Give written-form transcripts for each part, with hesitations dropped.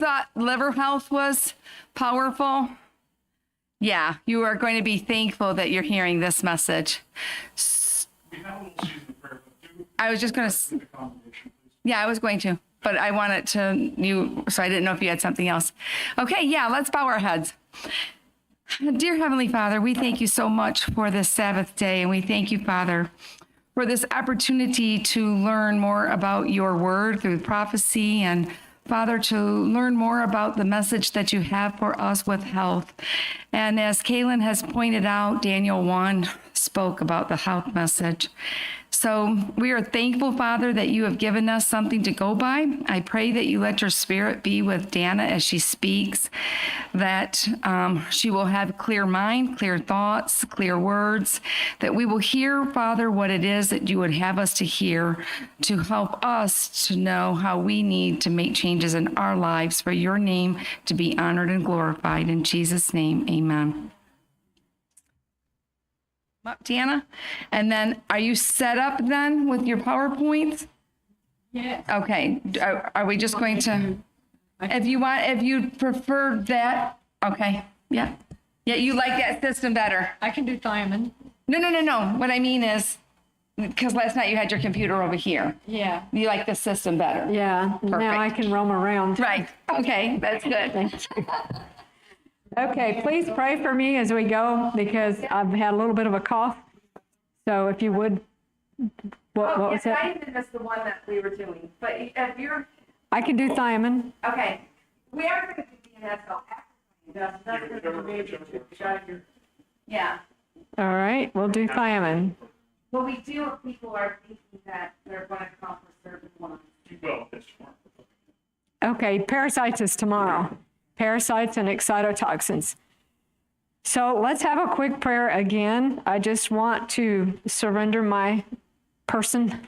thought liver health was powerful? Yeah, you are going to be thankful that you're hearing this message. I was just going to, yeah, I was going to, but I wanted to, so I didn't know if you had something else. Okay, yeah, let's bow our heads. Dear Heavenly Father, we thank you so much for this Sabbath day, and we thank you, Father, for this opportunity to learn more about your word through prophecy, and Father, to learn more about the message that you have for us with health. And as Kalon has pointed out, Daniel 1 spoke about the health message. So we are thankful, Father, that you have given us something to go by. I pray that you let your spirit be with Danna as she speaks, that she will have clear mind, clear thoughts, clear words, that we will hear, Father, what it is that you would have us to hear to help us to know how we need to make changes in our lives for your name to be honored and glorified. In Jesus' name, amen. Up, Danna. And then, are you set up then with your PowerPoints? Yeah. Okay. Are we just going to, if you prefer that, okay. Yeah. Yeah, you like that system better. I can do Thiamine. No. What I mean is, because last night you had your computer over here. Yeah. You like the system better. Yeah. Perfect. Now I can roam around. Right. Okay, that's good. Okay, please pray for me as we go, because I've had a little bit of a cough. So if you would, what was it? Thiamine is the one that we were doing, but if you're, I can do Thiamine. okay, we are going to do DMSO. Yeah. All right, we'll do Thiamine. What we do if people are thinking that they're going to come for certain ones. You will this tomorrow. Okay, parasites is tomorrow. Parasites and excitotoxins. So let's have a quick prayer again. I just want to surrender my person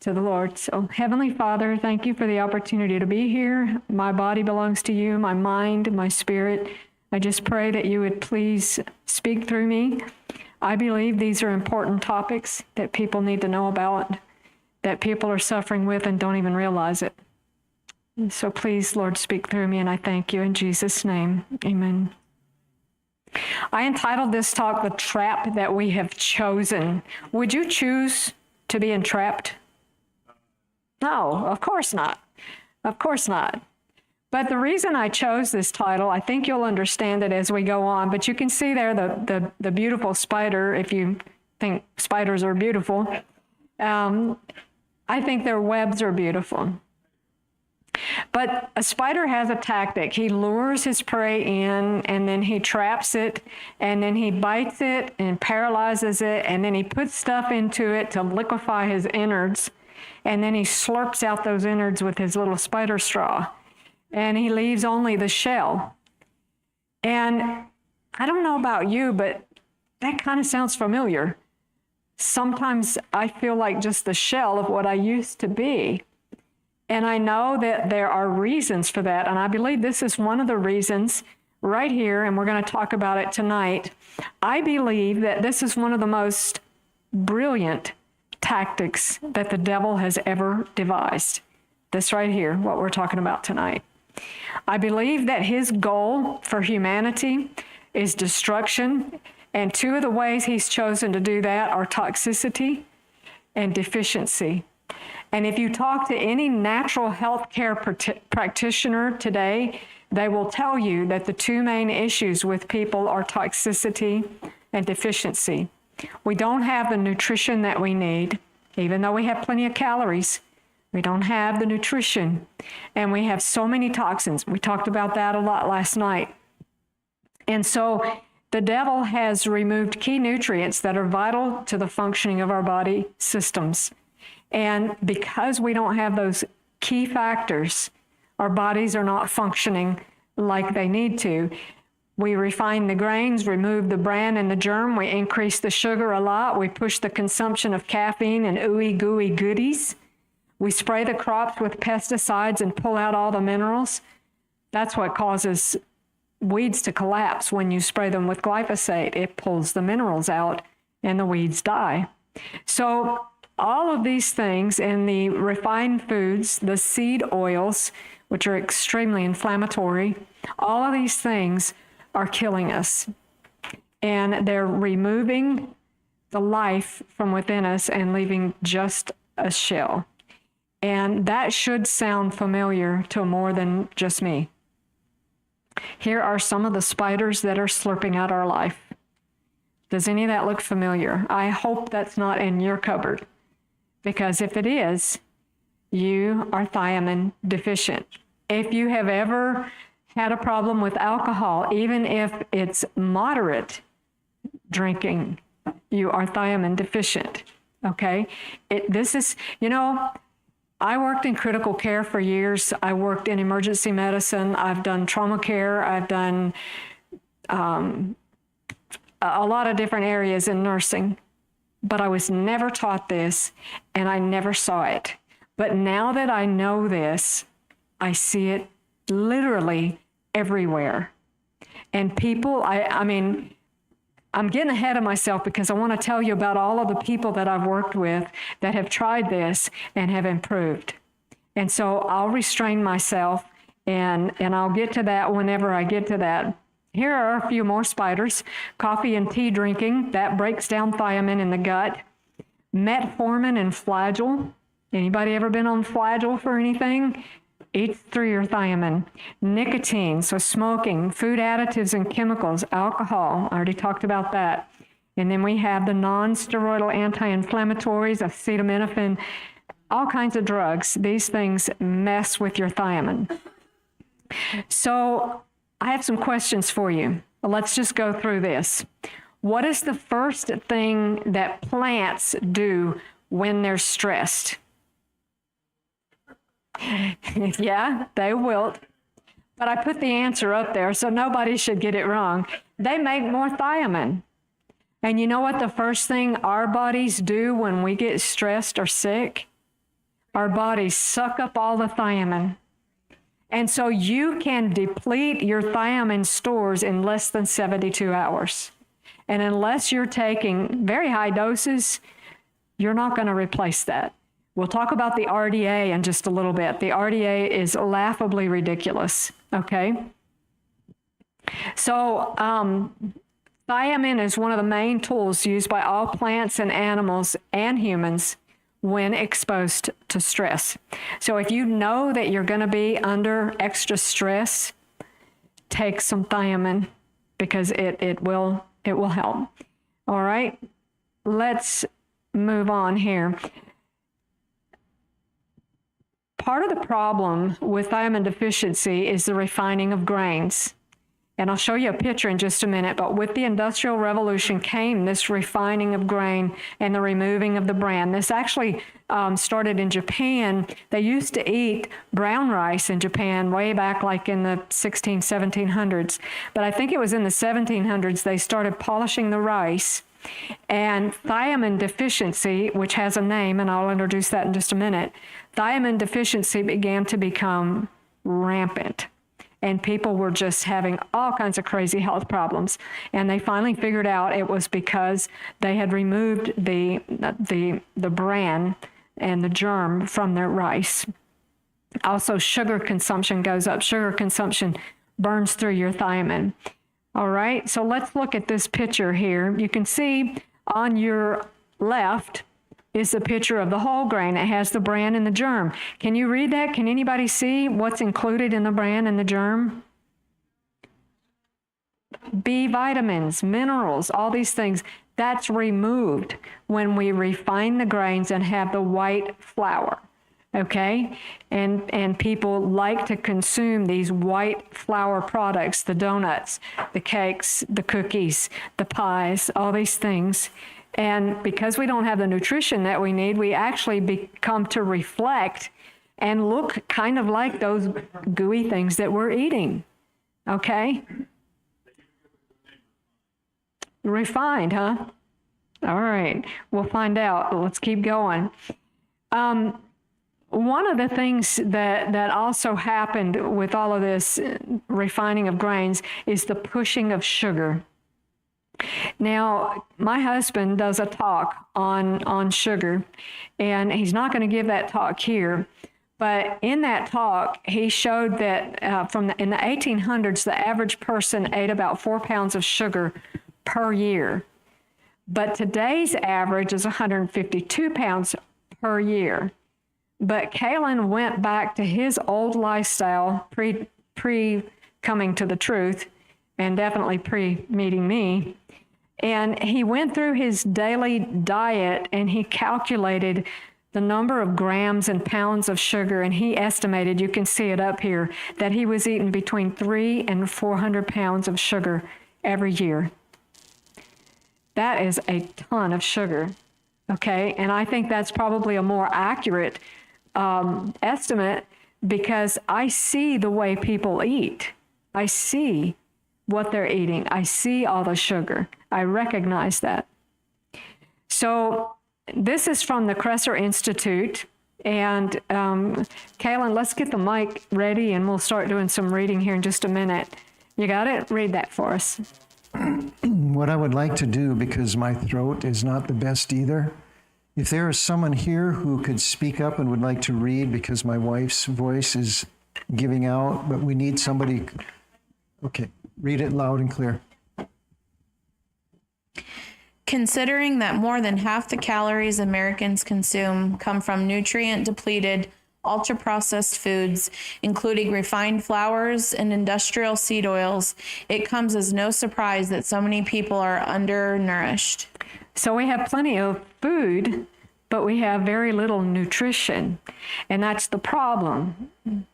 to the Lord. So Heavenly Father, thank you for the opportunity to be here. My body belongs to you, my mind, my spirit. I just pray that you would please speak through me. I believe these are important topics that people need to know about, that people are suffering with and don't even realize it. So please, Lord, speak through me, and I thank you in Jesus' name. Amen. I entitled this talk, The Trap That We Have Chosen. Would you choose to be entrapped? No, of course not. Of course not. But the reason I chose this title, I think you'll understand it as we go on, but you can see there the beautiful spider, if you think spiders are beautiful. I think their webs are beautiful. But a spider has a tactic. He lures his prey in, and then he traps it, and then he bites it and paralyzes it, and then he puts stuff into it to liquefy his innards, and then he slurps out those innards with his little spider straw, and he leaves only the shell. And I don't know about you, but that kind of sounds familiar. Sometimes I feel like just the shell of what I used to be. And I know that there are reasons for that, and I believe this is one of the reasons right here, and we're going to talk about it tonight. I believe that this is one of the most brilliant tactics that the devil has ever devised. This right here, what we're talking about tonight. I believe that his goal for humanity is destruction, and two of the ways he's chosen to do that are toxicity and deficiency. And if you talk to any natural health care practitioner today, they will tell you that the two main issues with people are toxicity and deficiency. We don't have the nutrition that we need, even though we have plenty of calories. We don't have the nutrition, and we have so many toxins. We talked about that a lot last night. And so the devil has removed key nutrients that are vital to the functioning of our body systems. And because we don't have those key factors, our bodies are not functioning like they need to. We refine the grains, remove the bran and the germ. We increase the sugar a lot. We push the consumption of caffeine and ooey gooey goodies. We spray the crops with pesticides and pull out all the minerals. That's what causes weeds to collapse. When you spray them with glyphosate, it pulls the minerals out and the weeds die. So all of these things in the refined foods, the seed oils, which are extremely inflammatory. All of these things are killing us. And they're removing the life from within us and leaving just a shell. And that should sound familiar to more than just me. Here are some of the spiders that are slurping out our life. Does any of that look familiar? I hope that's not in your cupboard, because if it is, you are thiamine deficient. If you have ever had a problem with alcohol, even if it's moderate drinking, you are thiamine deficient, okay? This is, I worked in critical care for years. I worked in emergency medicine. I've done trauma care. I've done a lot of different areas in nursing, but I was never taught this and I never saw it. But now that I know this, I see it literally everywhere. And people, I'm getting ahead of myself because I want to tell you about all of the people that I've worked with that have tried this and have improved. And so I'll restrain myself and I'll get to that whenever I get to that. Here are a few more spiders. Coffee and tea drinking, that breaks down thiamine in the gut. Metformin and Flagyl. Anybody ever been on Flagyl for anything? Eats through your thiamine. Nicotine, so smoking, food additives and chemicals, alcohol, I already talked about that. And then we have the non-steroidal anti-inflammatories, acetaminophen, all kinds of drugs. These things mess with your thiamine. So I have some questions for you. Let's just go through this. What is the first thing that plants do when they're stressed? Yeah, they wilt. But I put the answer up there so nobody should get it wrong. They make more thiamine. And you know what the first thing our bodies do when we get stressed or sick? Our bodies suck up all the thiamine. And so you can deplete your thiamine stores in less than 72 hours. And unless you're taking very high doses, you're not going to replace that. We'll talk about the RDA in just a little bit. The RDA is laughably ridiculous, okay? So thiamine is one of the main tools used by all plants and animals and humans when exposed to stress. So if you know that you're going to be under extra stress, take some thiamine because it will help. All right, let's move on here. Part of the problem with thiamine deficiency is the refining of grains. And I'll show you a picture in just a minute, but with the Industrial Revolution came this refining of grain and the removing of the bran. This actually started in Japan. They used to eat brown rice in Japan way back like in the 1700s. But I think it was in the 1700s they started polishing the rice. And thiamine deficiency, which has a name, and I'll introduce that in just a minute, thiamine deficiency began to become rampant. And people were just having all kinds of crazy health problems. And they finally figured out it was because they had removed the bran and the germ from their rice. Also, sugar consumption goes up. Sugar consumption burns through your thiamine. All right, so let's look at this picture here. You can see on your left is the picture of the whole grain. It has the bran and the germ. Can you read that? Can anybody see what's included in the bran and the germ? B vitamins, minerals, all these things. That's removed when we refine the grains and have the white flour. Okay? And people like to consume these white flour products, the donuts, the cakes, the cookies, the pies, all these things. And because we don't have the nutrition that we need, we actually become to reflect and look kind of like those gooey things that we're eating. Okay? Refined, huh? All right. We'll find out. Let's keep going. One of the things that also happened with all of this refining of grains is the pushing of sugar. Now, my husband does a talk on sugar, and he's not going to give that talk here, But in that talk, he showed that in the 1800s, the average person ate about 4 pounds of sugar per year. But today's average is 152 pounds per year. But Kalon went back to his old lifestyle pre coming to the truth, and definitely pre meeting me. And he went through his daily diet and he calculated the number of grams and pounds of sugar, and he estimated, you can see it up here, that he was eating between 300 and 400 pounds of sugar every year. That is a ton of sugar, okay? And I think that's probably a more accurate estimate, because I see the way people eat. I see what they're eating. I see all the sugar. I recognize that. So this is from the Kresser Institute. And Kalon, let's get the mic ready and we'll start doing some reading here in just a minute. You got it? Read that for us. What I would like to do, because my throat is not the best either, if there is someone here who could speak up and would like to read, because my wife's voice is giving out, but we need somebody. Okay, read it loud and clear. Considering that more than half the calories Americans consume come from nutrient-depleted, ultra-processed foods, including refined flours and industrial seed oils, it comes as no surprise that so many people are undernourished. So we have plenty of food, but we have very little nutrition. And that's the problem,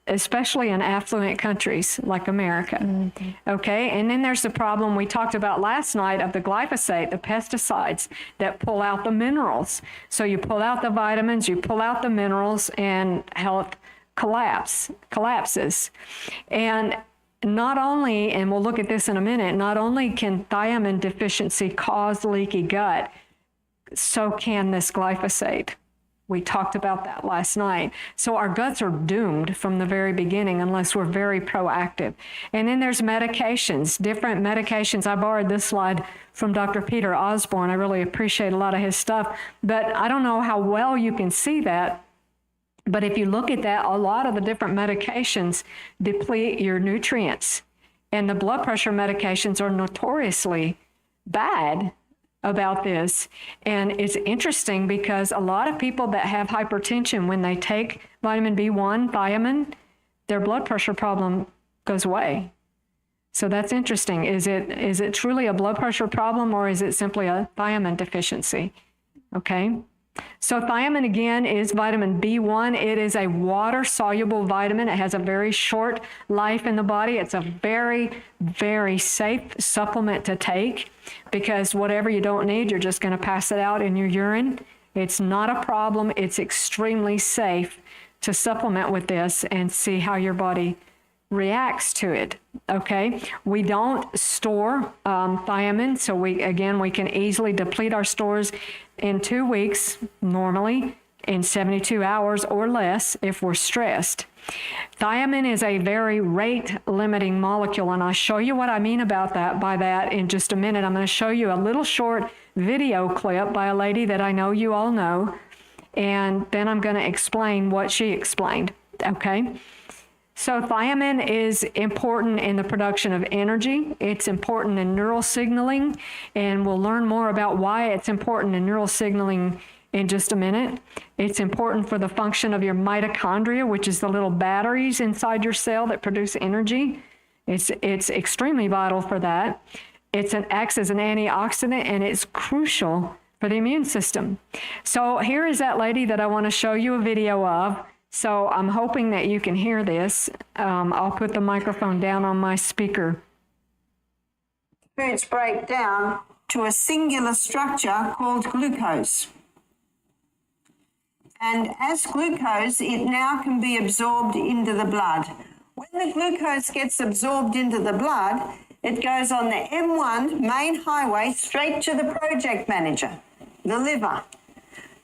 especially in affluent countries like America. Mm-hmm. Okay, and then there's the problem we talked about last night of the glyphosate, the pesticides that pull out the minerals. So you pull out the vitamins, you pull out the minerals, and health collapses. And not only, and we'll look at this in a minute, not only can thiamine deficiency cause leaky gut, so can this glyphosate. We talked about that last night. So our guts are doomed from the very beginning unless we're very proactive. And then there's medications, different medications. I borrowed this slide from Dr. Peter Osborne. I really appreciate a lot of his stuff, but I don't know how well you can see that. But if you look at that, a lot of the different medications deplete your nutrients. And the blood pressure medications are notoriously bad about this. And it's interesting because a lot of people that have hypertension, when they take vitamin B1, thiamine, their blood pressure problem goes away. So that's interesting. Is it truly a blood pressure problem, or is it simply a thiamine deficiency? Okay. So thiamine, again, is vitamin B1. It is a water-soluble vitamin. It has a very short life in the body. It's a very, very safe supplement to take, because whatever you don't need, you're just going to pass it out in your urine. It's not a problem. It's extremely safe to supplement with this and see how your body reacts to it. Okay, we don't store thiamine, so we can easily deplete our stores in 2 weeks, normally in 72 hours or less if we're stressed. Thiamine is a very rate-limiting molecule, and I'll show you what I mean by that in just a minute. I'm going to show you a little short video clip by a lady that I know you all know, and then I'm going to explain what she explained. Okay. So thiamine is important in the production of energy. It's important in neural signaling, and we'll learn more about why it's important in neural signaling in just a minute. It's important for the function of your mitochondria, which is the little batteries inside your cell that produce energy. It's extremely vital for that. It acts as an antioxidant, and it's crucial for the immune system. So here is that lady that I want to show you a video of. So I'm hoping that you can hear this. I'll put the microphone down on my speaker. Foods break down to a singular structure called glucose. And as glucose, it now can be absorbed into the blood. When the glucose gets absorbed into the blood, it goes on the M1 main highway straight to the project manager, the liver.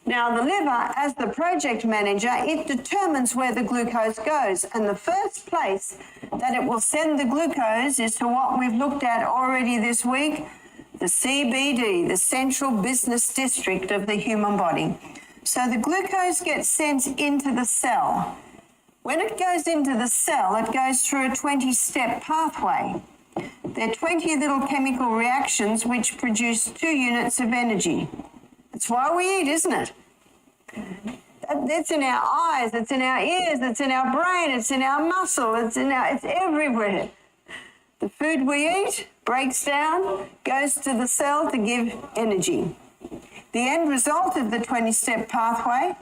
Now, the liver, as the project manager, it determines where the glucose goes. And the first place that it will send the glucose is to what we've looked at already this week, the CBD, the Central Business District of the human body. So the glucose gets sent into the cell. When it goes into the cell, it goes through a 20-step pathway. There are 20 little chemical reactions which produce 2 units of energy. That's why we eat, isn't it? It's in our eyes, it's in our ears, it's in our brain, it's in our muscle, it's everywhere. The food we eat breaks down, goes to the cell to give energy. The end result of the 20-step pathway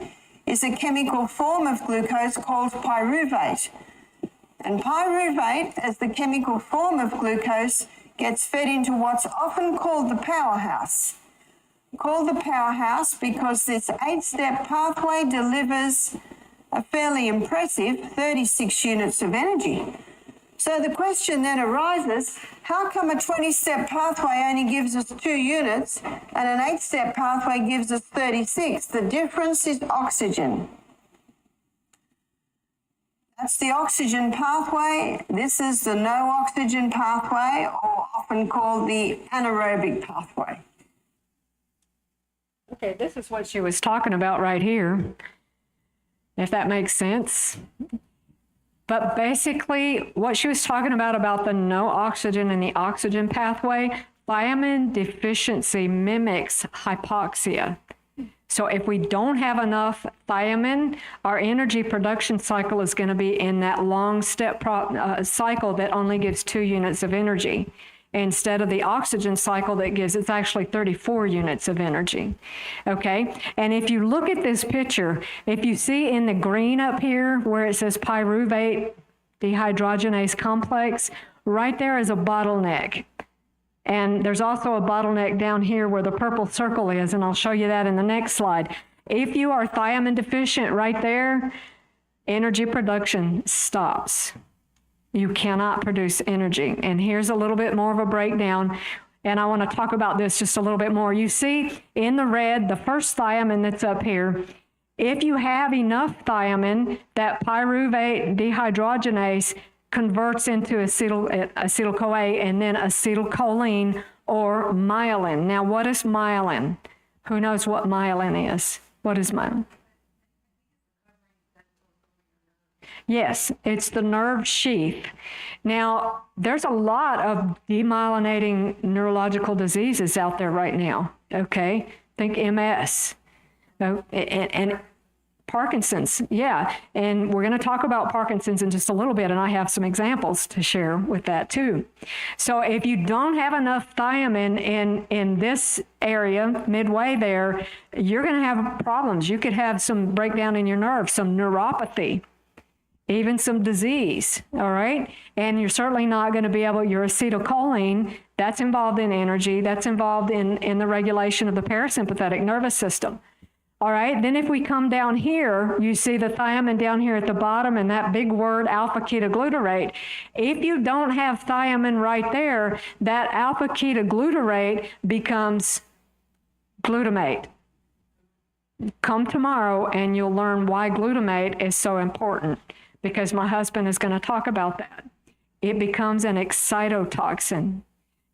is a chemical form of glucose called pyruvate. And pyruvate, as the chemical form of glucose, gets fed into what's often called the powerhouse. Called the powerhouse because this 8-step pathway delivers a fairly impressive 36 units of energy. So the question then arises, how come a 20-step pathway only gives us 2 units and an 8-step pathway gives us 36? The difference is oxygen. That's the oxygen pathway. This is the no oxygen pathway, or often called the anaerobic pathway. Okay, this is what she was talking about right here, if that makes sense. But basically, what she was talking about the no oxygen and the oxygen pathway, thiamine deficiency mimics hypoxia. So if we don't have enough thiamine, our energy production cycle is going to be in that long step cycle that only gives 2 units of energy. Instead of the oxygen cycle that gives, it's actually 34 units of energy. Okay, and if you look at this picture, if you see in the green up here where it says pyruvate dehydrogenase complex, right there is a bottleneck. And there's also a bottleneck down here where the purple circle is, and I'll show you that in the next slide. If you are thiamine deficient right there, energy production stops. You cannot produce energy. And here's a little bit more of a breakdown, and I want to talk about this just a little bit more. You see in the red, the first thiamine that's up here, if you have enough thiamine, that pyruvate dehydrogenase converts into acetyl-CoA and then acetylcholine or myelin. Now, what is myelin? Who knows what myelin is? What is myelin? Yes, it's the nerve sheath. Now, there's a lot of demyelinating neurological diseases out there right now, okay? Think MS and Parkinson's, yeah. And we're going to talk about Parkinson's in just a little bit, and I have some examples to share with that too. So if you don't have enough thiamine in this area, midway there, you're going to have problems. You could have some breakdown in your nerves, some neuropathy, even some disease, all right? And you're certainly not going to be able, your acetylcholine, that's involved in energy, that's involved in the regulation of the parasympathetic nervous system. All right, then if we come down here, you see the thiamine down here at the bottom and that big word alpha-ketoglutarate. If you don't have thiamine right there, that alpha-ketoglutarate becomes glutamate. Come tomorrow and you'll learn why glutamate is so important, because my husband is going to talk about that. It becomes an excitotoxin.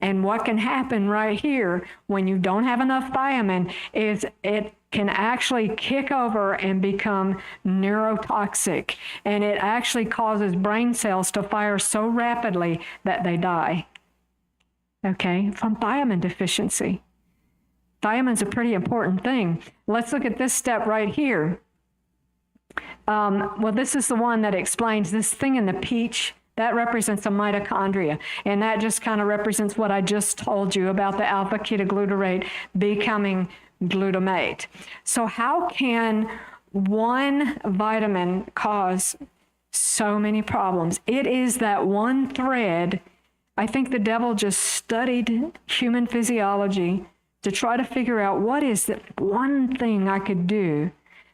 And what can happen right here when you don't have enough thiamine is it can actually kick over and become neurotoxic. And it actually causes brain cells to fire so rapidly that they die. Okay, from thiamine deficiency. Thiamine's a pretty important thing. Let's look at this step right here. Well, this is the one that explains this thing in the peach. That represents a mitochondria, and that just kind of represents what I just told you about the alpha-ketoglutarate becoming glutamate. So how can one vitamin cause so many problems? It is that one thread. I think the devil just studied human physiology to try to figure out what is the one thing I could do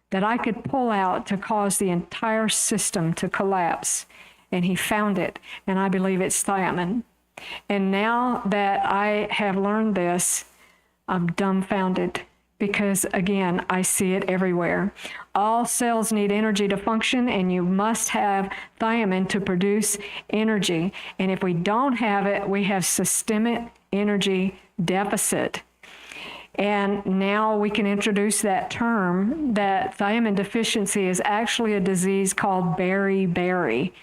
that I could pull out to cause the entire system to collapse. And he found it, and I believe it's thiamine. And now that I have learned this, I'm dumbfounded, because again, I see it everywhere. All cells need energy to function, and you must have thiamine to produce energy. And if we don't have it, we have systemic energy deficit. And now we can introduce that term that thiamine deficiency is actually a disease called beriberi.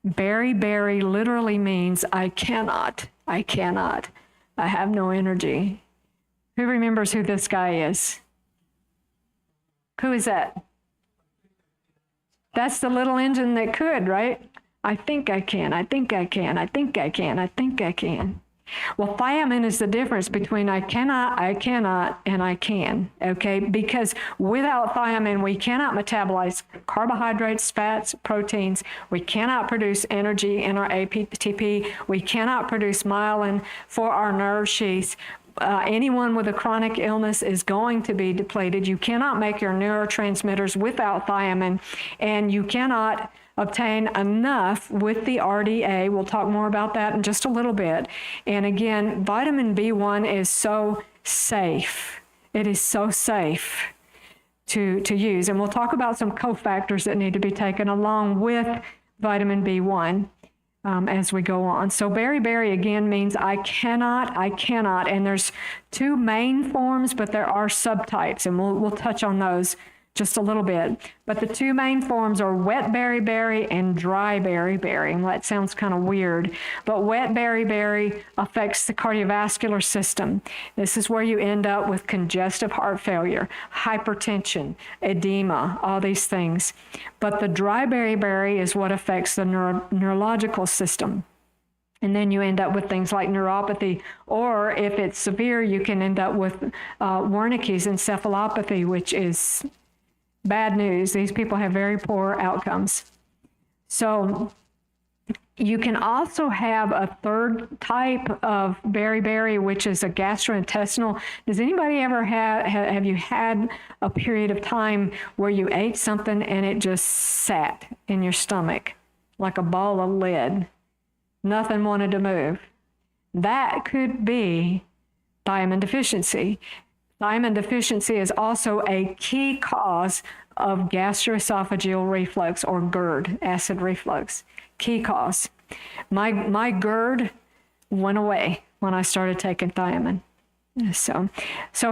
Beriberi literally means I cannot. I have no energy. Who remembers who this guy is? Who is that? That's the little engine that could, right? I think I can. Well, thiamine is the difference between I cannot, and I can, okay? Because without thiamine, we cannot metabolize carbohydrates, fats, proteins. We cannot produce energy in our ATP. We cannot produce myelin for our nerve sheaths. Anyone with a chronic illness is going to be depleted. You cannot make your neurotransmitters without thiamine, and you cannot obtain enough with the RDA. We'll talk more about that in just a little bit. And again, vitamin B1 is so safe. It is so safe to use. And we'll talk about some cofactors that need to be taken along with vitamin B1 as we go on. So beriberi again means I cannot, and there's two main forms, but there are subtypes, and we'll touch on those just a little bit. But the two main forms are wet beriberi and dry beriberi. And that sounds kind of weird, but wet beriberi affects the cardiovascular system. This is where you end up with congestive heart failure, hypertension, edema, all these things. But the dry beriberi is what affects the neurological system. And then you end up with things like neuropathy, or if it's severe, you can end up with Wernicke's encephalopathy, which is bad news. These people have very poor outcomes. So you can also have a third type of beriberi, which is a gastrointestinal. Does anybody ever have you had a period of time where you ate something and it just sat in your stomach like a ball of lead? Nothing wanted to move. That could be thiamine deficiency. Thiamine deficiency is also a key cause of gastroesophageal reflux, or GERD, acid reflux. Key cause. My GERD went away when I started taking thiamine. So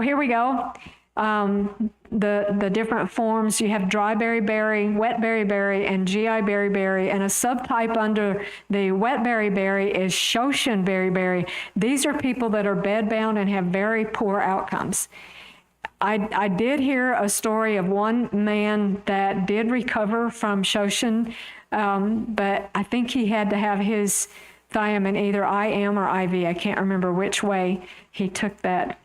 here we go. The different forms. You have dry beriberi, wet beriberi, and GI beriberi, and a subtype under the wet beriberi is Shoshin beriberi. These are people that are bedbound and have very poor outcomes. I did hear a story of one man that did recover from Shoshin, but I think he had to have his thiamine either IM or IV. I can't remember which way he took that.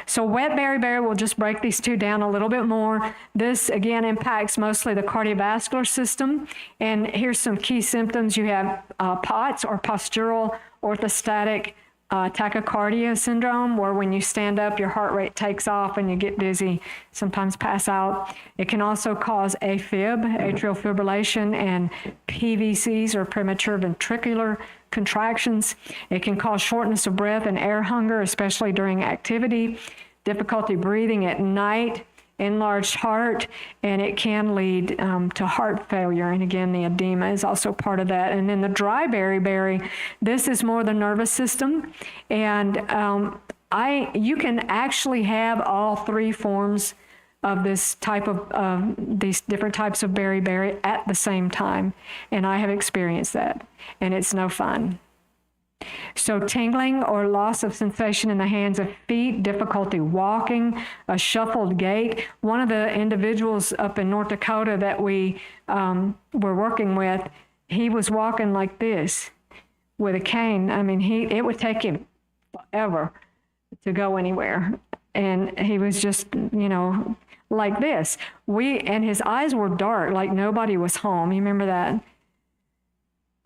So wet beriberi, we'll just break these two down a little bit more. This, again, impacts mostly the cardiovascular system. And here's some key symptoms. You have POTS, or postural orthostatic tachycardia syndrome, where when you stand up, your heart rate takes off and you get dizzy, sometimes pass out. It can also cause AFib, atrial fibrillation, and PVCs, or premature ventricular contractions. It can cause shortness of breath and air hunger, especially during activity, difficulty breathing at night, enlarged heart, and it can lead to heart failure. And again, the edema is also part of that. And then the dry beriberi, this is more the nervous system. And you can actually have all three forms of this type of these different types of beriberi at the same time. And I have experienced that, and it's no fun. So tingling or loss of sensation in the hands and feet, difficulty walking, a shuffled gait. One of the individuals up in North Dakota that we were working with, he was walking like this with a cane. I mean, it would take him forever to go anywhere. And he was just, like this. And his eyes were dark, like nobody was home. You remember that?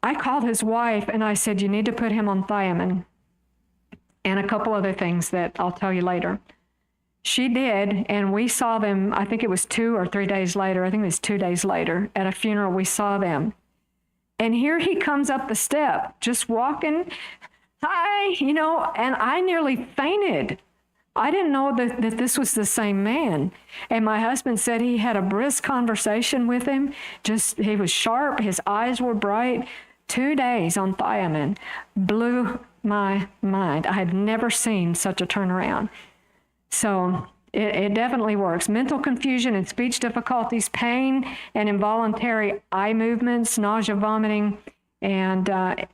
I called his wife and I said, you need to put him on thiamine and a couple other things that I'll tell you later. She did, and we saw them, I think it was 2 or 3 days later. I think it was 2 days later at a funeral, we saw them. And here he comes up the step, just walking, hi, and I nearly fainted. I didn't know that this was the same man. And my husband said he had a brisk conversation with him. He was sharp, his eyes were bright. 2 days on thiamine blew my mind. I had never seen such a turnaround. So it definitely works. Mental confusion and speech difficulties, pain and involuntary eye movements, nausea, vomiting, and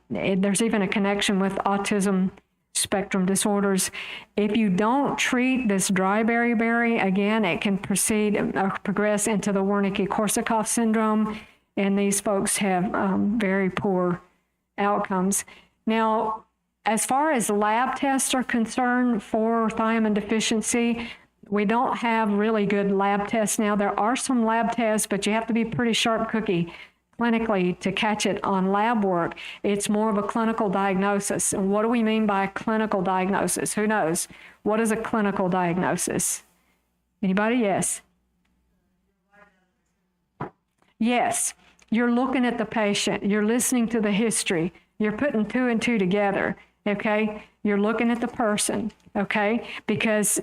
there's even a connection with autism spectrum disorders. If you don't treat this dry beriberi, again, it can proceed or progress into the Wernicke-Korsakoff syndrome, and these folks have very poor outcomes. Now, as far as lab tests are concerned for thiamine deficiency, we don't have really good lab tests now. There are some lab tests, but you have to be pretty sharp cookie clinically to catch it on lab work. It's more of a clinical diagnosis. And what do we mean by a clinical diagnosis? Who knows? What is a clinical diagnosis? Anybody? Yes. Yes. You're looking at the patient. You're listening to the history. You're putting 2 and 2 together, okay? You're looking at the person, okay? Because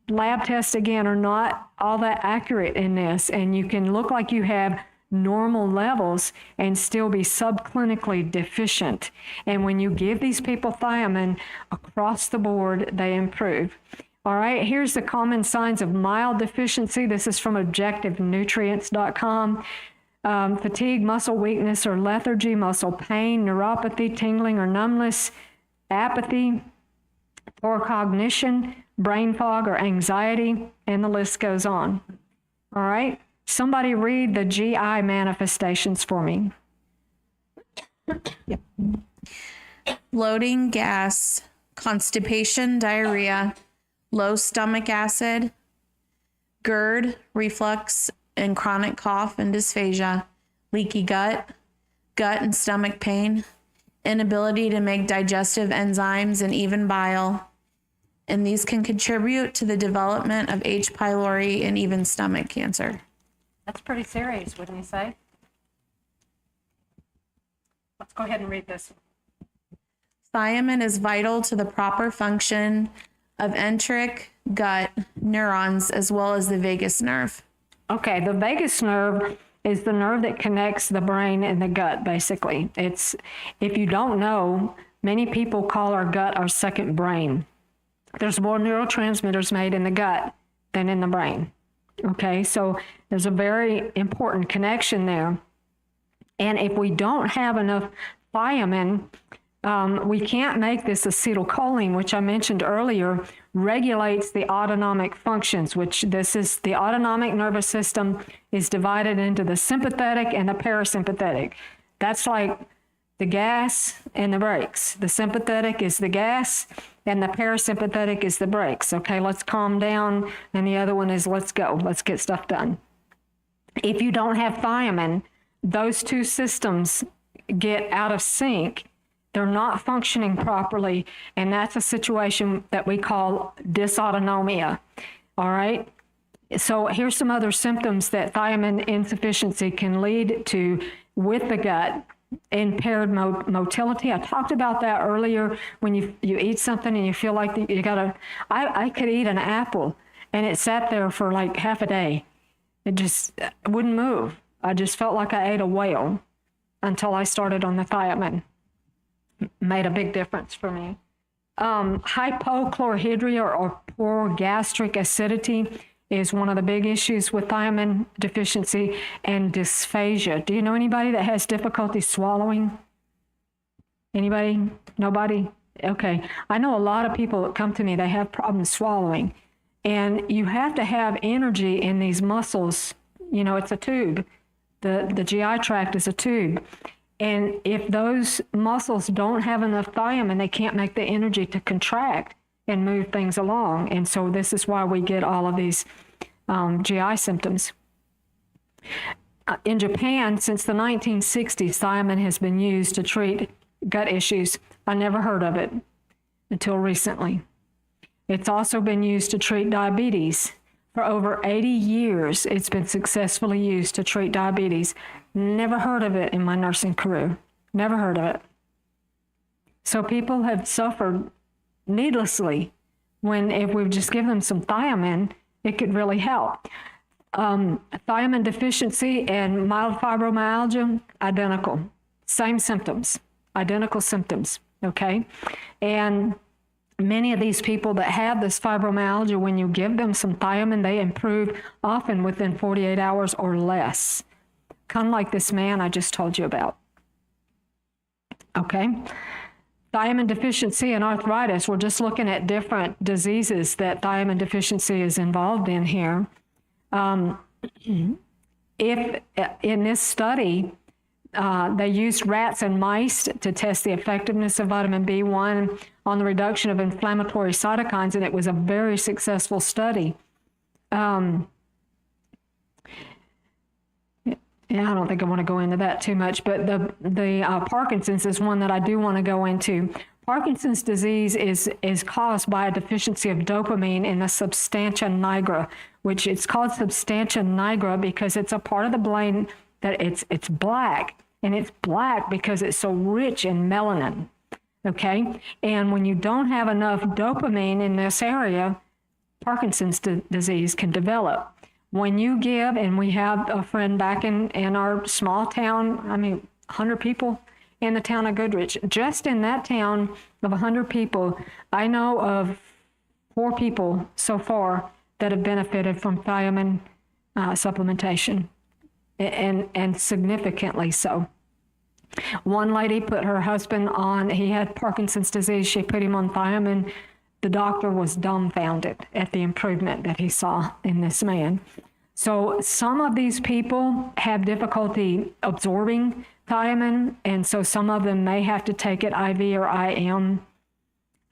lab tests, again, are not all that accurate in this, and you can look like you have normal levels and still be subclinically deficient. And when you give these people thiamine across the board, they improve. All right, here's the common signs of mild deficiency. This is from objectivenutrients.com. Fatigue, muscle weakness or lethargy, muscle pain, neuropathy, tingling or numbness, apathy, poor cognition, brain fog or anxiety, and the list goes on. All right, somebody read the GI manifestations for me. Yep. Bloating, gas, constipation, diarrhea, low stomach acid, GERD, reflux, and chronic cough and dysphagia, leaky gut, gut and stomach pain, inability to make digestive enzymes and even bile. And these can contribute to the development of H. pylori and even stomach cancer. That's pretty serious, wouldn't you say? Let's go ahead and read this. Thiamine is vital to the proper function of enteric gut neurons as well as the vagus nerve. Okay, the vagus nerve is the nerve that connects the brain and the gut, basically. It's, if you don't know, many people call our gut our second brain. There's more neurotransmitters made in the gut than in the brain. Okay, so there's a very important connection there. And if we don't have enough thiamine, we can't make this acetylcholine, which I mentioned earlier, regulates the autonomic functions, which this is the autonomic nervous system is divided into the sympathetic and the parasympathetic. That's like the gas and the brakes. The sympathetic is the gas and the parasympathetic is the brakes. Okay, let's calm down. And the other one is let's go, let's get stuff done. If you don't have thiamine, those two systems get out of sync. They're not functioning properly, and that's a situation that we call dysautonomia, all right? So here's some other symptoms that thiamine insufficiency can lead to with the gut. Impaired motility. I talked about that earlier when you eat something and you feel like you gotta, I could eat an apple and it sat there for like half a day. It just wouldn't move. I just felt like I ate a whale until I started on the thiamine. Made a big difference for me. Hypochlorhydria or poor gastric acidity is one of the big issues with thiamine deficiency, and dysphagia. Do you know anybody that has difficulty swallowing? Anybody? Nobody? Okay. I know a lot of people that come to me, they have problems swallowing, and you have to have energy in these muscles. You know, it's a tube. The GI tract is a tube. And if those muscles don't have enough thiamine, they can't make the energy to contract and move things along. And so this is why we get all of these GI symptoms. In Japan, since the 1960s, thiamine has been used to treat gut issues. I never heard of it until recently. It's also been used to treat diabetes. For over 80 years, it's been successfully used to treat diabetes. Never heard of it in my nursing career. Never heard of it. So people have suffered needlessly when if we just give them some thiamine, it could really help. Thiamine deficiency and mild fibromyalgia, identical. Same symptoms, identical symptoms, okay? And Many of these people that have this fibromyalgia, when you give them some thiamine, they improve often within 48 hours or less. Kind of like this man I just told you about. Okay? Thiamine deficiency and arthritis, we're just looking at different diseases that thiamine deficiency is involved in here. If in this study, they used rats and mice to test the effectiveness of vitamin B1 on the reduction of inflammatory cytokines, and it was a very successful study. Yeah, I don't think I want to go into that too much, but the Parkinson's is one that I do want to go into. Parkinson's disease is caused by a deficiency of dopamine in the substantia nigra, which it's called substantia nigra because it's a part of the brain that it's black, and it's black because it's so rich in melanin, okay? And when you don't have enough dopamine in this area, Parkinson's disease can develop. When you give, and we have a friend back in our small town, 100 people in the town of Goodrich. Just in that town of 100 people, I know of 4 people so far that have benefited from thiamine supplementation, and significantly so. One lady put her husband on, he had Parkinson's disease, she put him on thiamine. The doctor was dumbfounded at the improvement that he saw in this man. So some of these people have difficulty absorbing thiamine, and so some of them may have to take it IV or IM.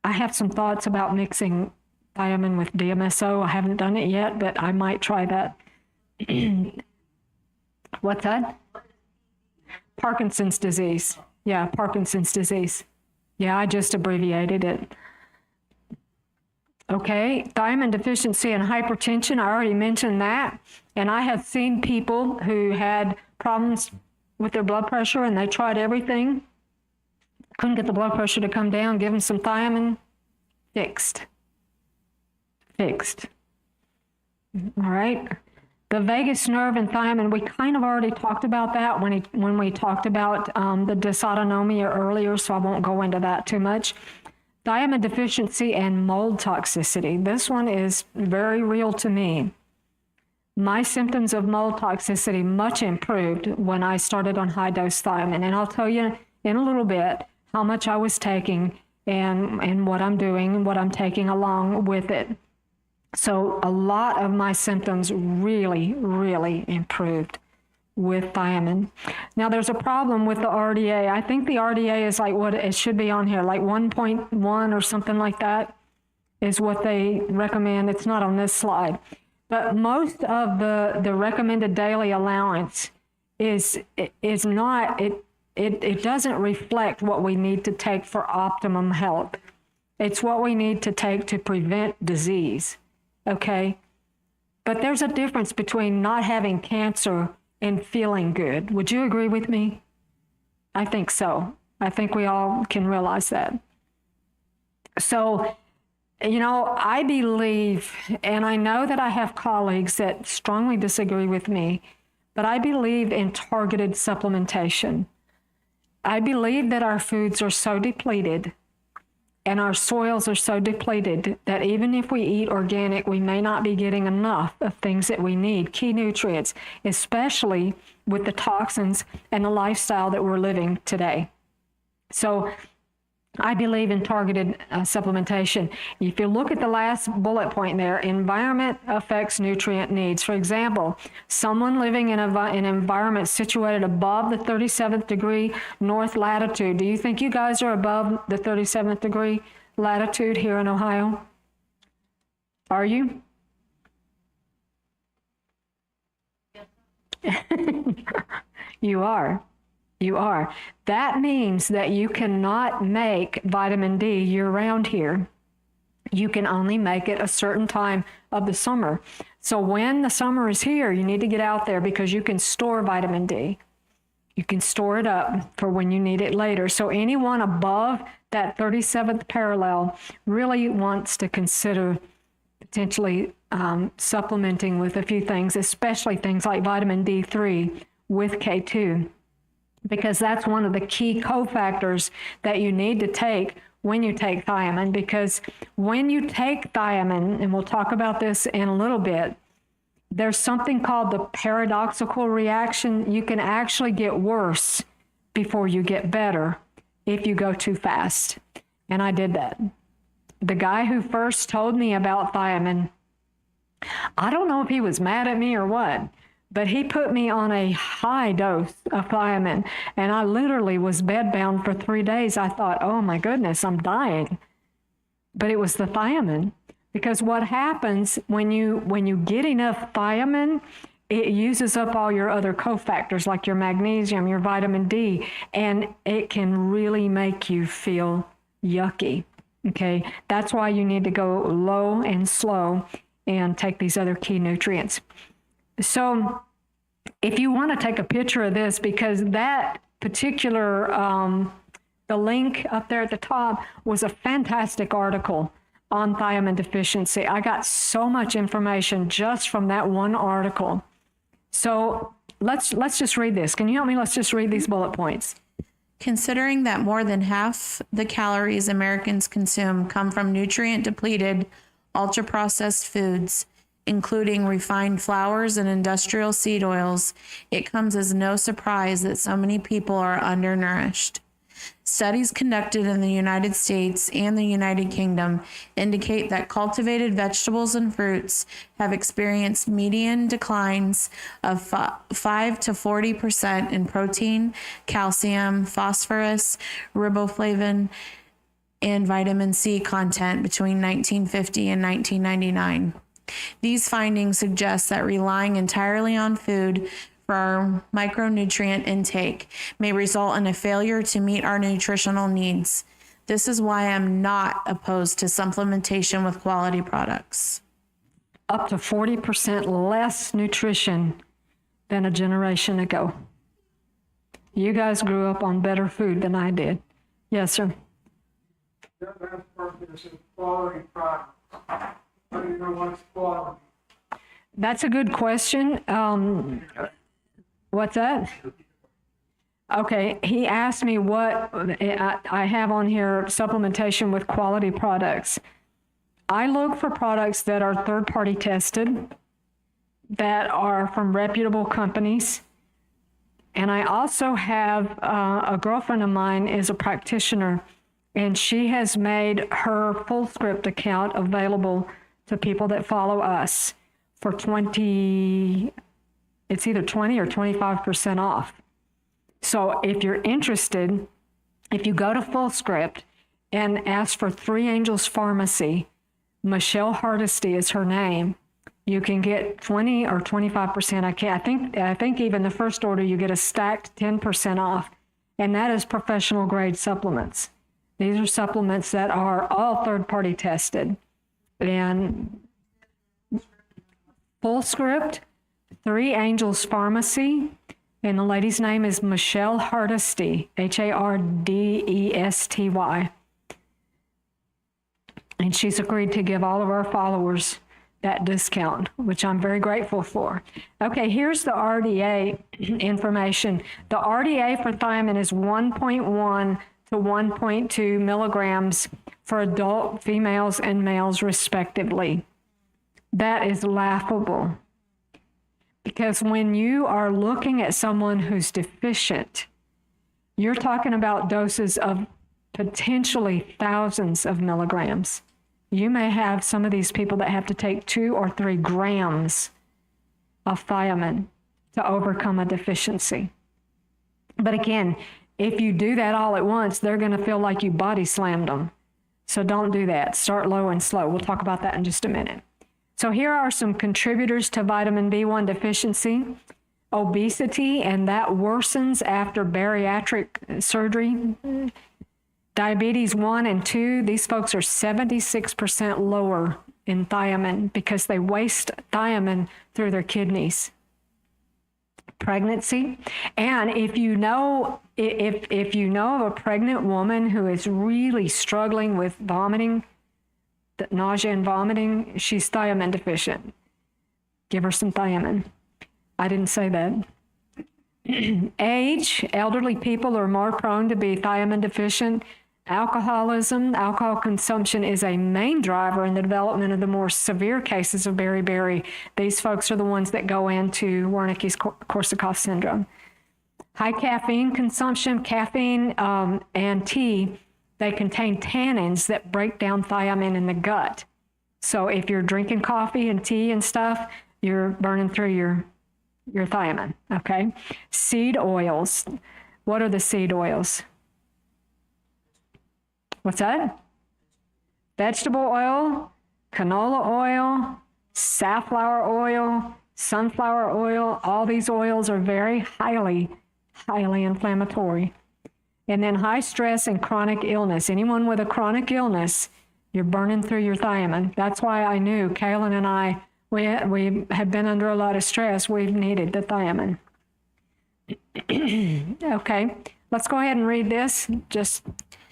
I have some thoughts about mixing thiamine with DMSO. I haven't done it yet, but I might try that. What's that? Parkinson's disease. Yeah, Parkinson's disease. Yeah, I just abbreviated it. Okay, thiamine deficiency and hypertension, I already mentioned that. And I have seen people who had problems with their blood pressure and they tried everything. Couldn't get the blood pressure to come down, give them some thiamine, fixed. All right. The vagus nerve and thiamine, we kind of already talked about that when we talked about the dysautonomia earlier, so I won't go into that too much. Thiamine deficiency and mold toxicity. This one is very real to me. My symptoms of mold toxicity much improved when I started on high-dose thiamine, and I'll tell you in a little bit how much I was taking and what I'm doing and what I'm taking along with it. So a lot of my symptoms really, really improved with thiamine. Now there's a problem with the RDA. I think the RDA is like what it should be on here, like 1.1 or something like that is what they recommend. It's not on this slide. But most of the recommended daily allowance is not, it doesn't reflect what we need to take for optimum health. It's what we need to take to prevent disease, okay? But there's a difference between not having cancer and feeling good. Would you agree with me? I think so. I think we all can realize that. So, you know, I believe, and I know that I have colleagues that strongly disagree with me, but I believe in targeted supplementation. I believe that our foods are so depleted and our soils are so depleted that even if we eat organic, we may not be getting enough of things that we need, key nutrients, especially with the toxins and the lifestyle that we're living today. So I believe in targeted supplementation. If you look at the last bullet point there, environment affects nutrient needs. For example, someone living in an environment situated above the 37th degree north latitude. Do you think you guys are above the 37th degree latitude here in Ohio? Are you? You are. You are. That means that you cannot make vitamin D year-round here. You can only make it a certain time of the summer. So when the summer is here, you need to get out there because you can store vitamin D. You can store it up for when you need it later. So anyone above that 37th parallel really wants to consider potentially supplementing with a few things, especially things like vitamin D3 with K2. Because that's one of the key cofactors that you need to take when you take thiamine, because when you take thiamine, and we'll talk about this in a little bit, there's something called the paradoxical reaction. You can actually get worse before you get better if you go too fast. And I did that. The guy who first told me about thiamine, I don't know if he was mad at me or what, but he put me on a high dose of thiamine, and I literally was bedbound for 3 days. I thought, oh my goodness, I'm dying. But it was the thiamine, because what happens when you get enough thiamine, it uses up all your other cofactors like your magnesium, your vitamin D, and it can really make you feel yucky. Okay, that's why you need to go low and slow and take these other key nutrients. So if you want to take a picture of this, because that particular, the link up there at the top was a fantastic article on thiamine deficiency. I got so much information just from that one article. So let's just read this. Can you help me? Let's just read these bullet points. Considering that more than half the calories Americans consume come from nutrient-depleted, ultra-processed foods, including refined flours and industrial seed oils, it comes as no surprise that so many people are undernourished. Studies conducted in the United States and the United Kingdom indicate that cultivated vegetables and fruits have experienced median declines of 5 to 40% in protein, calcium, phosphorus, riboflavin, and vitamin C content between 1950 and 1999. These findings suggest that relying entirely on food for our micronutrient intake may result in a failure to meet our nutritional needs. This is why I'm not opposed to supplementation with quality products. Up to 40% less nutrition than a generation ago. You guys grew up on better food than I did. Yes, sir. That last part is quality product. How do you know what's quality? That's a good question. What's that? Okay, he asked me what I have on here, supplementation with quality products. I look for products that are third-party tested, that are from reputable companies. And I also have a girlfriend of mine is a practitioner, and she has made her FullScript account available to people that follow us for it's either 20 or 25% off. So if you're interested, if you go to FullScript and ask for Three Angels Pharmacy, Michelle Hardesty is her name, you can get 20 or 25%. I think even the first order you get a stacked 10% off, and that is professional grade supplements. These are supplements that are all third-party tested. And FullScript, Three Angels Pharmacy, and the lady's name is Michelle Hardesty, Hardesty. And she's agreed to give all of our followers that discount, which I'm very grateful for. Okay, here's the RDA information. The RDA for thiamine is 1.1 to 1.2 milligrams for adult females and males respectively. That is laughable. Because when you are looking at someone who's deficient, you're talking about doses of potentially thousands of milligrams. You may have some of these people that have to take 2 or 3 grams of thiamine to overcome a deficiency. But again, if you do that all at once, they're going to feel like you body slammed them. So don't do that. Start low and slow. We'll talk about that in just a minute. So here are some contributors to vitamin B1 deficiency. Obesity, and that worsens after bariatric surgery. Diabetes 1 and 2, these folks are 76% lower in thiamine because they waste thiamine through their kidneys. Pregnancy, and if you know of a pregnant woman who is really struggling with vomiting, nausea and vomiting, she's thiamine deficient. Give her some thiamine. I didn't say that. Age, elderly people are more prone to be thiamine deficient. Alcoholism, alcohol consumption is a main driver in the development of the more severe cases of beriberi. These folks are the ones that go into Wernicke's-Korsakoff syndrome. High caffeine consumption, caffeine and tea, they contain tannins that break down thiamine in the gut. So if you're drinking coffee and tea and stuff, you're burning through your thiamine, okay? Seed oils. What are the seed oils? What's that? Vegetable oil, canola oil, safflower oil, sunflower oil. All these oils are very highly inflammatory. And then high stress and chronic illness. Anyone with a chronic illness, you're burning through your thiamine. That's why I knew Kalon and I, we had been under a lot of stress. We've needed the thiamine. Okay, let's go ahead and read this just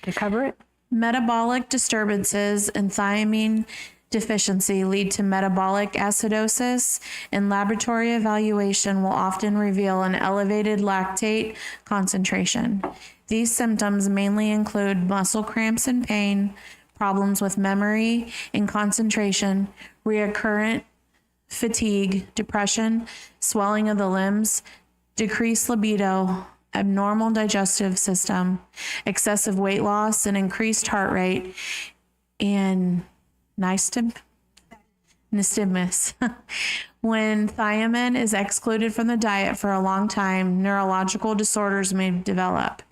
to cover it. Metabolic disturbances and thiamine deficiency lead to metabolic acidosis, and laboratory evaluation will often reveal an elevated lactate concentration. These symptoms mainly include muscle cramps and pain, problems with memory and concentration, recurrent fatigue, depression, swelling of the limbs, decreased libido, abnormal digestive system, excessive weight loss, and increased heart rate, and nystagmus. When thiamine is excluded from the diet for a long time, neurological disorders may develop.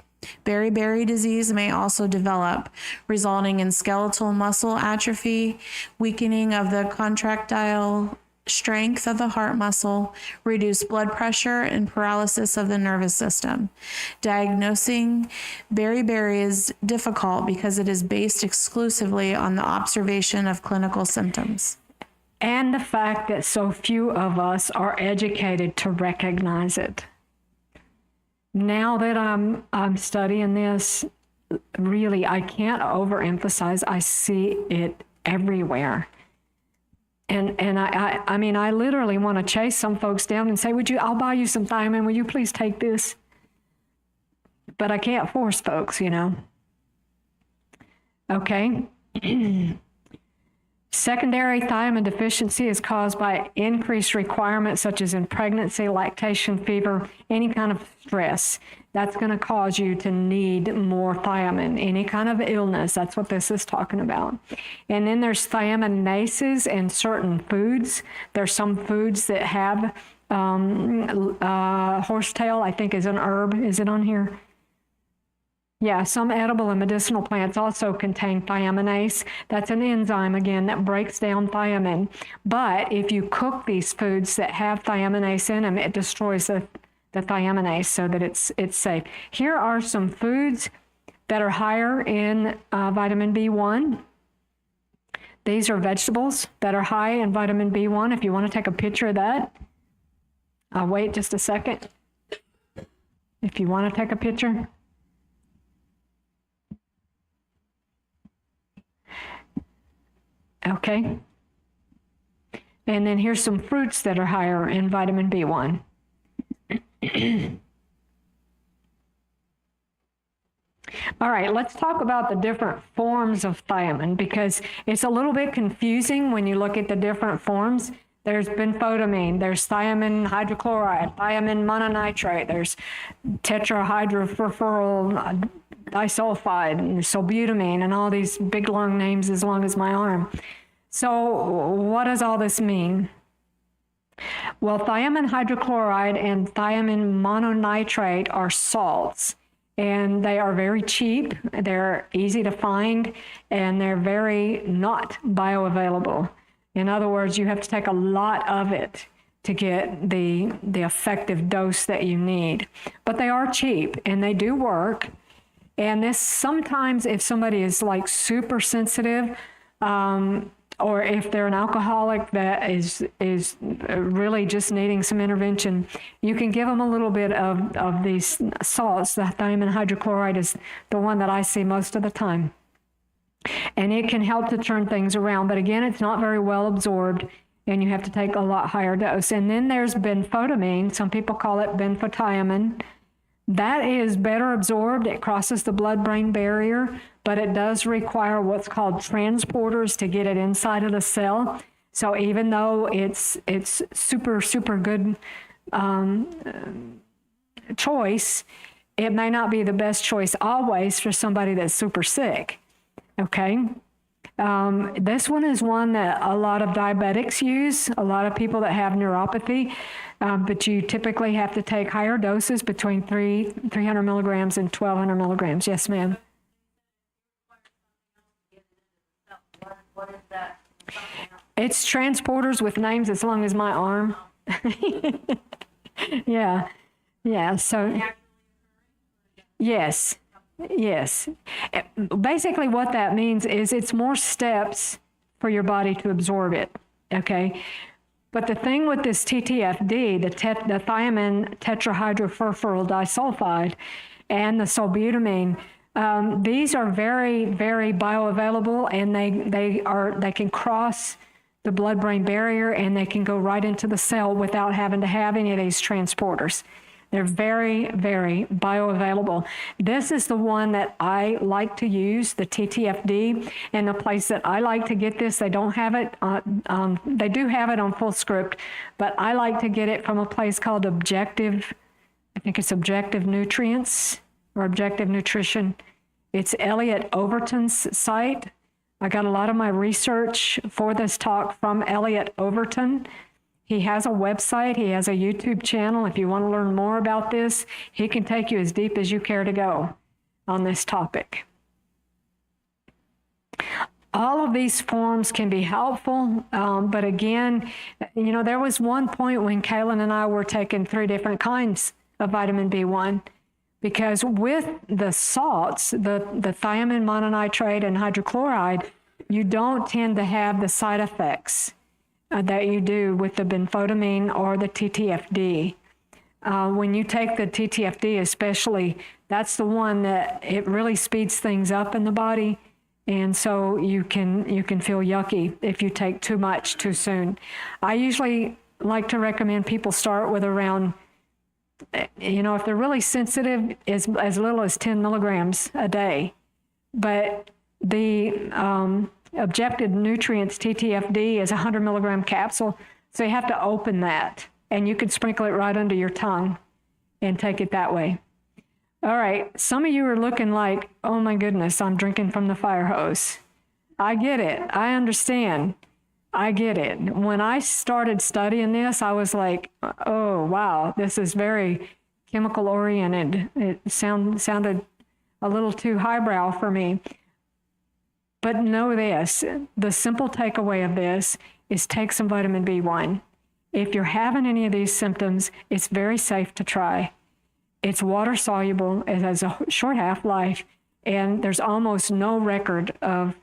Beriberi disease may also develop, resulting in skeletal muscle atrophy, weakening of the contractile strength of the heart muscle, reduced blood pressure, and paralysis of the nervous system. Diagnosing beriberi is difficult because it is based exclusively on the observation of clinical symptoms. And the fact that so few of us are educated to recognize it. Now that I'm studying this, really, I can't overemphasize, I see it everywhere. And I mean, I literally want to chase some folks down and say, I'll buy you some thiamine, will you please take this? But I can't force folks, you know. Okay. Secondary thiamine deficiency is caused by increased requirements such as in pregnancy, lactation, fever, any kind of stress. That's going to cause you to need more thiamine. Any kind of illness, that's what this is talking about. And then there's thiaminases in certain foods. There's some foods that have horsetail, I think is an herb. Is it on here? Yeah, some edible and medicinal plants also contain thiaminase. That's an enzyme, again, that breaks down thiamine. But if you cook these foods that have thiaminase in them, it destroys the thiaminase so that it's safe. Here are some foods that are higher in vitamin B1. These are vegetables that are high in vitamin B1. If you want to take a picture of that, I'll wait just a second. If you want to take a picture. Okay. And then here's some fruits that are higher in vitamin B1. All right, let's talk about the different forms of thiamine because it's a little bit confusing when you look at the different forms. There's benfotiamine, there's thiamine hydrochloride, thiamine mononitrate, there's tetrahydrofuryl disulfide, and sulbutamine, and all these big long names as long as my arm. So what does all this mean? Well, thiamine hydrochloride and thiamine mononitrate are salts, and they are very cheap, they're easy to find, and they're very not bioavailable. In other words, you have to take a lot of it to get the effective dose that you need. But they are cheap, and they do work. And this sometimes, if somebody is like super sensitive, or if they're an alcoholic that is really just needing some intervention, you can give them a little bit of these salts. The thiamine hydrochloride is the one that I see most of the time. And it can help to turn things around. But again, it's not very well absorbed, and you have to take a lot higher dose. And then there's benfotiamine. Some people call it benfotiamine. That is better absorbed. It crosses the blood-brain barrier, but it does require what's called transporters to get it inside of the cell. So even though it's super, super good choice, it may not be the best choice always for somebody that's super sick, okay? This one is one that a lot of diabetics use, a lot of people that have neuropathy, but you typically have to take higher doses between 300 milligrams and 1,200 milligrams. Yes, ma'am. What is that? It's transporters with names as long as my arm. Yeah, so, yes. Basically what that means is it's more steps for your body to absorb it, okay? But the thing with this TTFD, the thiamine tetrahydrofurfuryl disulfide, and the sulbutamine, these are very, very bioavailable, and they can cross the blood-brain barrier, and they can go right into the cell without having to have any of these transporters. They're very, very bioavailable. This is the one that I like to use, the TTFD, and the place that I like to get this, they don't have it, they do have it on Full Script, but I like to get it from a place called Objective, I think it's Objective Nutrients or Objective Nutrition. It's Elliot Overton's site. I got a lot of my research for this talk from Elliot Overton. He has a website, he has a YouTube channel. If you want to learn more about this, he can take you as deep as you care to go on this topic. All of these forms can be helpful, but again, you know, there was one point when Kalon and I were taking 3 different kinds of vitamin B1, because with the salts, the thiamine mononitrate and hydrochloride, you don't tend to have the side effects that you do with the benfotiamine or the TTFD. When you take the TTFD especially, that's the one that it really speeds things up in the body, and so you can feel yucky if you take too much too soon. I usually like to recommend people start with around, you know, if they're really sensitive, as little as 10 milligrams a day. But the Objective Nutrients TTFD is a 100 milligram capsule, so you have to open that, and you could sprinkle it right under your tongue and take it that way. All right, some of you are looking like, oh my goodness, I'm drinking from the fire hose. I get it, I understand, I get it. When I started studying this, I was like, oh wow, this is very chemical oriented. It sounded a little too highbrow for me. But know this, the simple takeaway of this is take some vitamin B1. If you're having any of these symptoms, it's very safe to try. It's water soluble, it has a short half-life, and there's almost no record of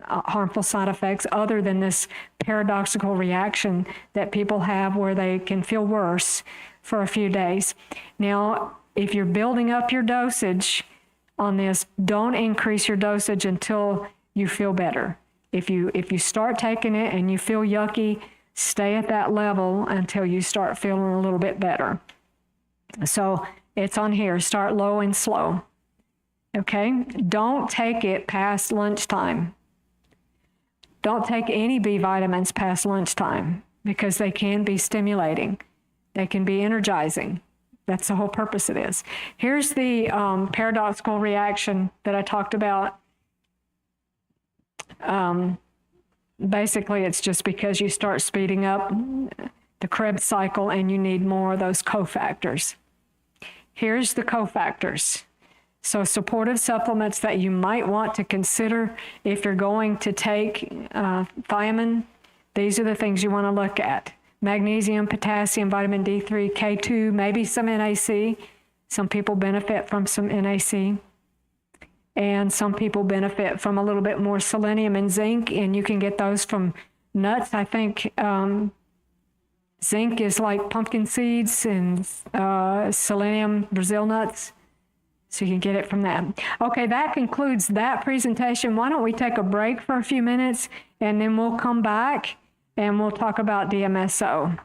harmful side effects other than this paradoxical reaction that people have where they can feel worse for a few days. Now, if you're building up your dosage on this, don't increase your dosage until you feel better. If you start taking it and you feel yucky, stay at that level until you start feeling a little bit better. So it's on here, start low and slow. Okay? Don't take it past lunchtime. Don't take any B vitamins past lunchtime because they can be stimulating. They can be energizing. That's the whole purpose of this. Here's the paradoxical reaction that I talked about. Basically, it's just because you start speeding up the Krebs cycle and you need more of those cofactors. Here's the cofactors. So supportive supplements that you might want to consider if you're going to take thiamine, these are the things you want to look at. Magnesium, potassium, vitamin D3, K2, maybe some NAC. Some people benefit from some NAC. And some people benefit from a little bit more selenium and zinc, and you can get those from nuts. I think zinc is like pumpkin seeds, and selenium, Brazil nuts. So you can get it from that. Okay, that concludes that presentation. Why don't we take a break for a few minutes, and then we'll come back and we'll talk about DMSO.